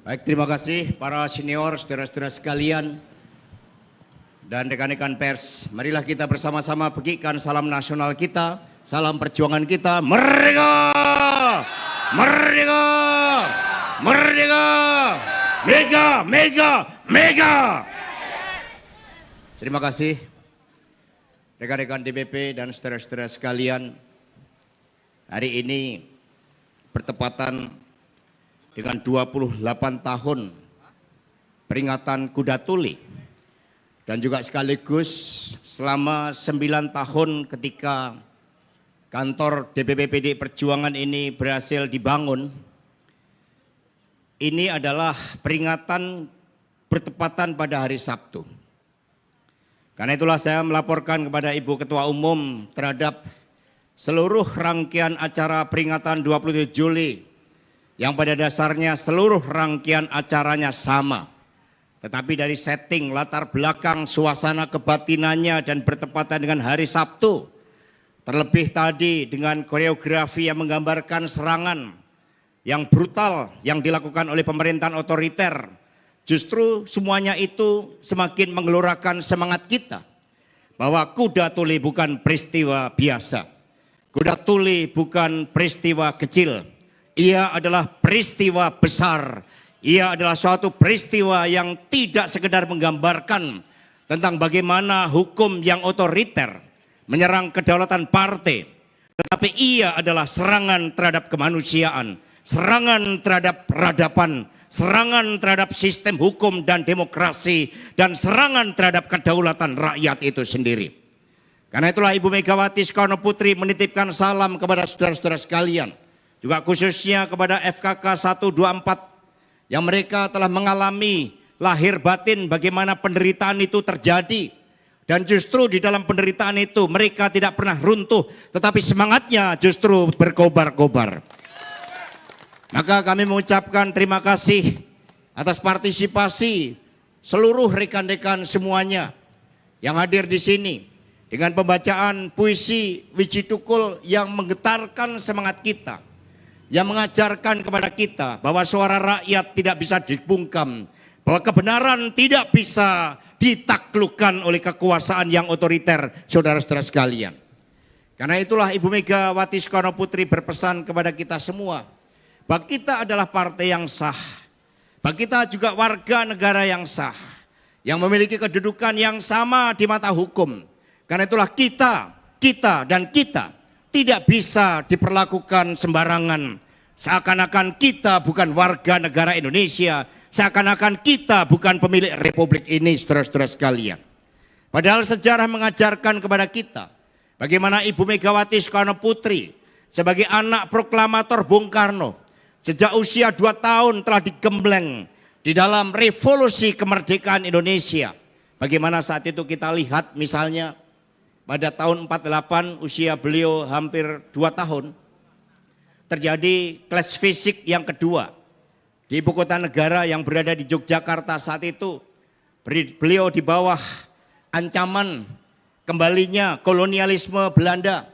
Baik, terima kasih para senior, saudara-saudara sekalian, dan rekan-rekan pers. Marilah kita bersama-sama bagikan salam nasional kita, salam perjuangan kita. Merdeka! Merdeka! Merdeka! Mega! Mega! Mega! Terima kasih rekan-rekan DPP dan saudara-saudara sekalian. Hari ini bertepatan dengan 28 tahun peringatan Kuda Tuli, dan juga sekaligus selama 9 tahun ketika kantor DPP PDI Perjuangan ini berhasil dibangun. Ini adalah peringatan bertepatan pada hari Sabtu. Karena itulah saya melaporkan kepada Ibu Ketua Umum terhadap seluruh rangkaian acara peringatan 27 Juli yang pada dasarnya seluruh rangkaian acaranya sama. Tetapi dari setting, latar belakang, suasana kebatinannya dan bertepatan dengan hari Sabtu. Terlebih tadi dengan koreografi yang menggambarkan serangan yang brutal yang dilakukan oleh pemerintahan otoriter. Justru semuanya itu semakin menggelorakan semangat kita. Bahwa Kuda Tuli bukan peristiwa biasa. Kuda Tuli bukan peristiwa kecil. Ia adalah peristiwa besar. Ia adalah suatu peristiwa yang tidak sekedar menggambarkan tentang bagaimana hukum yang otoriter menyerang kedaulatan partai. Tetapi ia adalah serangan terhadap kemanusiaan, serangan terhadap peradaban, serangan terhadap sistem hukum dan demokrasi, dan serangan terhadap kedaulatan rakyat itu sendiri. Karena itulah Ibu Megawati Soekarno Putri menitipkan salam kepada saudara-saudara sekalian, juga khususnya kepada FKK 124 yang mereka telah mengalami lahir batin bagaimana penderitaan itu terjadi. Dan justru di dalam penderitaan itu mereka tidak pernah runtuh, tetapi semangatnya justru berkobar-kobar. Maka kami mengucapkan terima kasih atas partisipasi seluruh rekan-rekan semuanya yang hadir di sini dengan pembacaan puisi Wiji Tukul yang menggetarkan semangat kita, yang mengajarkan kepada kita bahwa suara rakyat tidak bisa dibungkam, bahwa kebenaran tidak bisa ditaklukkan oleh kekuasaan yang otoriter, saudara-saudara sekalian. Karena itulah Ibu Megawati Soekarno Putri berpesan kepada kita semua, bahwa kita adalah partai yang sah, bahwa kita juga warga negara yang sah, yang memiliki kedudukan yang sama di mata hukum. Karena itulah kita tidak bisa diperlakukan sembarangan, seakan-akan kita bukan warga negara Indonesia, seakan-akan kita bukan pemilik republik ini, saudara-saudara sekalian. Padahal sejarah mengajarkan kepada kita bagaimana Ibu Megawati Soekarno Putri sebagai anak proklamator Bung Karno sejak usia 2 tahun telah digembleng di dalam revolusi kemerdekaan Indonesia. Bagaimana saat itu kita lihat misalnya pada tahun 48 usia beliau hampir 2 tahun terjadi clash fisik yang kedua di ibu kota negara yang berada di Yogyakarta. Saat itu beliau di bawah ancaman kembalinya kolonialisme Belanda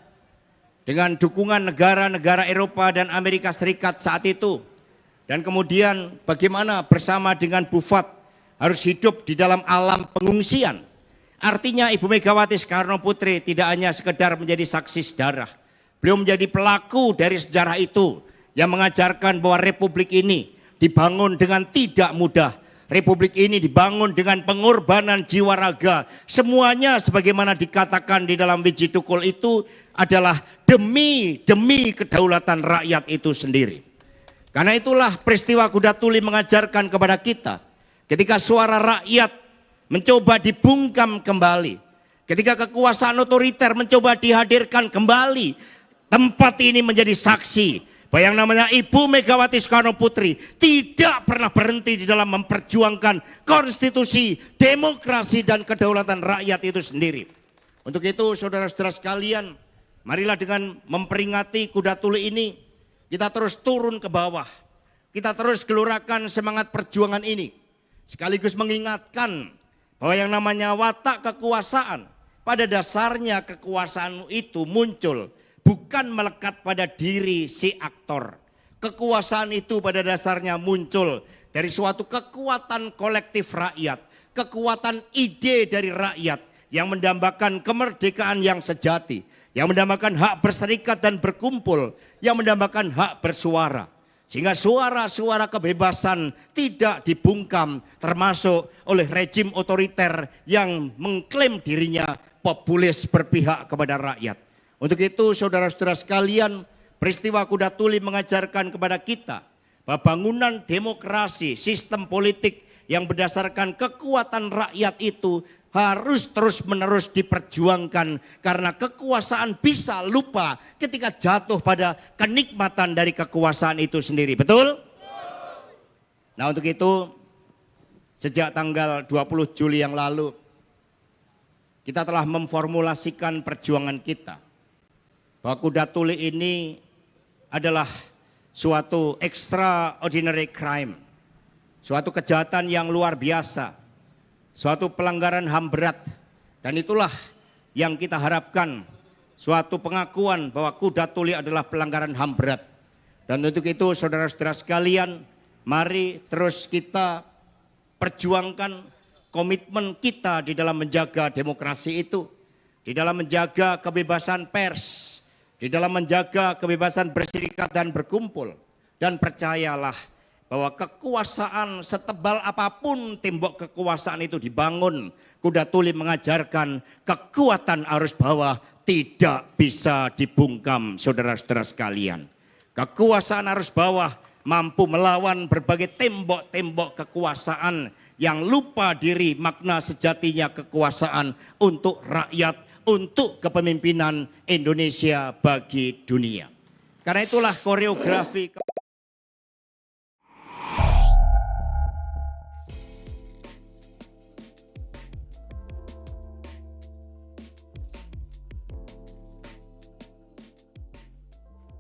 dengan dukungan negara-negara Eropa dan Amerika Serikat saat itu. Dan kemudian bagaimana bersama dengan Bufat harus hidup di dalam alam pengungsian. Artinya Ibu Megawati Soekarno Putri tidak hanya sekedar menjadi saksi sejarah. Beliau menjadi pelaku dari sejarah itu yang mengajarkan bahwa republik ini dibangun dengan tidak mudah. Republik ini dibangun dengan pengorbanan jiwa raga. Semuanya sebagaimana dikatakan di dalam Wiji Tukul itu adalah demi kedaulatan rakyat itu sendiri. Karena itulah peristiwa Kuda Tuli mengajarkan kepada kita, ketika suara rakyat mencoba dibungkam kembali, ketika kekuasaan otoriter mencoba dihadirkan kembali, tempat ini menjadi saksi bahwa yang namanya Ibu Megawati Soekarno Putri tidak pernah berhenti di dalam memperjuangkan konstitusi, demokrasi, dan kedaulatan rakyat itu sendiri. Untuk itu saudara-saudara sekalian, marilah dengan memperingati Kuda Tuli ini, kita terus turun ke bawah, kita terus gelorakan semangat perjuangan ini, sekaligus mengingatkan bahwa yang namanya watak kekuasaan, pada dasarnya kekuasaan itu muncul bukan melekat pada diri si aktor. Kekuasaan itu pada dasarnya muncul dari suatu kekuatan kolektif rakyat, kekuatan ide dari rakyat yang mendambakan kemerdekaan yang sejati, yang mendambakan hak berserikat dan berkumpul, yang mendambakan hak bersuara. Sehingga suara-suara kebebasan tidak dibungkam, termasuk oleh rejim otoriter yang mengklaim dirinya populis berpihak kepada rakyat. Untuk itu saudara-saudara sekalian, peristiwa Kuda Tuli mengajarkan kepada kita bahwa bangunan demokrasi, sistem politik yang berdasarkan kekuatan rakyat itu harus terus-menerus diperjuangkan, karena kekuasaan bisa lupa ketika jatuh pada kenikmatan dari kekuasaan itu sendiri. Betul? Nah, untuk itu sejak tanggal 20 Juli yang lalu kita telah memformulasikan perjuangan kita bahwa Kuda Tuli ini adalah suatu extraordinary crime, suatu kejahatan yang luar biasa, suatu pelanggaran HAM berat, dan itulah yang kita harapkan, suatu pengakuan bahwa Kuda Tuli adalah pelanggaran HAM berat. Dan untuk itu saudara-saudara sekalian, mari terus kita perjuangkan komitmen kita di dalam menjaga demokrasi itu, di dalam menjaga kebebasan pers, di dalam menjaga kebebasan berserikat dan berkumpul. Dan percayalah bahwa kekuasaan setebal apapun tembok kekuasaan itu dibangun, Kuda Tuli mengajarkan kekuatan arus bawah tidak bisa dibungkam, saudara-saudara sekalian. Kekuasaan arus bawah mampu melawan berbagai tembok-tembok kekuasaan yang lupa diri makna sejatinya kekuasaan untuk rakyat, untuk kepemimpinan Indonesia bagi dunia. Karena itulah koreografi